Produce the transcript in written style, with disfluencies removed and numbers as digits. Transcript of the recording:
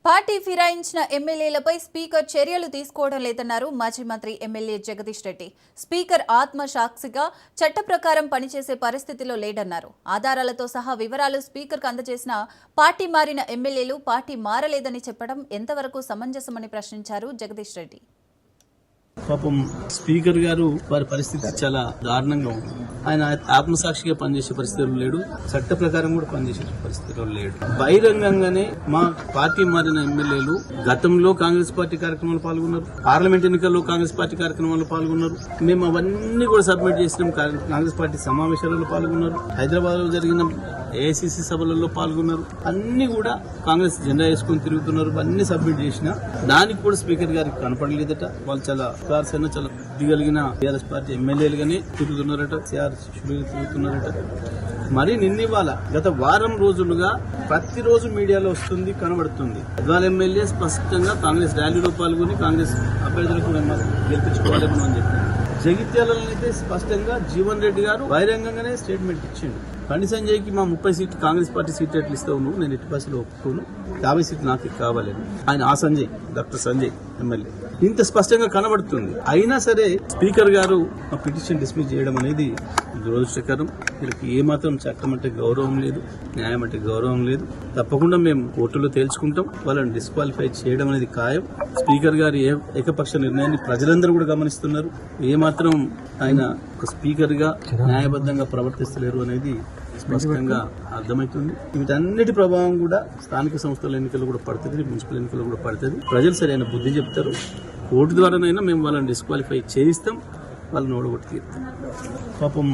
Party ఫిరాయించిన ఎమ్మెల్యేలపై speaker చర్యలు తీసుకోవడం లేదన్నారు మాజీ మంత్రి ఎమ్మెల్యే జగదీష్ రెడ్డి. స్పీకర్ ఆత్మసాక్షిగా చట్ట ప్రకారం పనిచేసే పరిస్థితిలో లేడన్నారు. ఆధారాలతో సహా వివరాలు స్పీకర్కు అందజేసిన పార్టీ మారిన ఎమ్మెల్యేలు పార్టీ మారలేదని చెప్పడం ఎంతవరకు సమంజసమని ప్రశ్నించారు జగదీష్ రెడ్డి. పాపం స్పీకర్ గారు వారి పరిస్థితి చాలా దారుణంగా ఉంది. ఆయన ఆత్మసాక్షిగా పనిచేసే పరిస్థితులు లేడు, చట్ట ప్రకారం కూడా పనిచేసే పరిస్థితుల్లో లేడు. బహిరంగంగానే మా పార్టీ మారిన ఎమ్మెల్యేలు గతంలో కాంగ్రెస్ పార్టీ కార్యక్రమాలు పాల్గొన్నారు, పార్లమెంట్ ఎన్నికల్లో కాంగ్రెస్ పార్టీ కార్యక్రమాల్లో పాల్గొన్నారు. మేము అవన్నీ కూడా సబ్మిట్ చేసినాం. కాంగ్రెస్ పార్టీ సమావేశాలలో పాల్గొన్నారు, హైదరాబాద్ లో జరిగిన ఏఐసిసి సభలలో పాల్గొన్నారు. అన్ని కూడా కాంగ్రెస్ జెండా వేసుకుని తిరుగుతున్నారు. అన్ని సబ్మిట్ చేసిన దానికి కూడా స్పీకర్ గారికి కనపడలేదట. వాళ్ళు చాలా చాలా బుద్ధి కలిగిన టీఆర్ఎస్ పార్టీ ఎమ్మెల్యేలుగానే తిరుగుతున్నారట, సిఆర్ శిష్యులుగా తిరుగుతున్నారట. మరి నిన్నివాళ గత వారం రోజులుగా ప్రతిరోజు మీడియాలో వస్తుంది, కనబడుతుంది. ఇవాళ ఎమ్మెల్యే స్పష్టంగా కాంగ్రెస్ ర్యాలీలో పాల్గొని కాంగ్రెస్ అభ్యర్థులకు గెలిపించుకోవాలని అని చెప్పారు. జగిత్యాలలో అయితే స్పష్టంగా జీవన్ రెడ్డి గారు బహిరంగంగానే స్టేట్మెంట్ ఇచ్చిండు. బండి సంజయ్కి మా 30 సీట్లు కాంగ్రెస్ పార్టీ సీట్లు ఎట్లు ఇస్తావు నువ్వు, నేను ఎట్టి బస్సులో ఒప్పుకోను, 50 సీట్లు నాకు కావాలని ఆయన ఆ సంజయ్ డాక్టర్ సంజయ్ ఎమ్మెల్యే ఇంత స్పష్టంగా కనబడుతుంది. అయినా సరే స్పీకర్ గారు ఆ పిటిషన్ డిస్మిస్ చేయడం అనేది దురదృష్టకరం. వీళ్ళకి ఏమాత్రం చట్టం అంటే గౌరవం లేదు, న్యాయం అంటే గౌరవం లేదు. తప్పకుండా మేము కోర్టులో తేల్చుకుంటాం. వాళ్ళని డిస్క్వాలిఫై చేయడం అనేది ఖాయం. స్పీకర్ గారి ఏకపక్ష నిర్ణయాన్ని ప్రజలందరూ కూడా గమనిస్తున్నారు. ఏమాత్రం ఆయన ఒక స్పీకర్ గా న్యాయబద్ధంగా ప్రవర్తిస్తలేరు అనేది స్పష్టంగా అర్థమవుతుంది. వీటన్నిటి ప్రభావం కూడా స్థానిక సంస్థల ఎన్నికలు కూడా పడుతుంది, మున్సిపల్ ఎన్నికలు కూడా పడుతుంది. ప్రజలు సరైన బుద్ధి చెప్తారు. కోర్టు ద్వారానైనా మేము వాళ్ళని డిస్క్వాలిఫై చేయిస్తాం, వాళ్ళని ఓడగొట్టి తీరుతాం. పాపం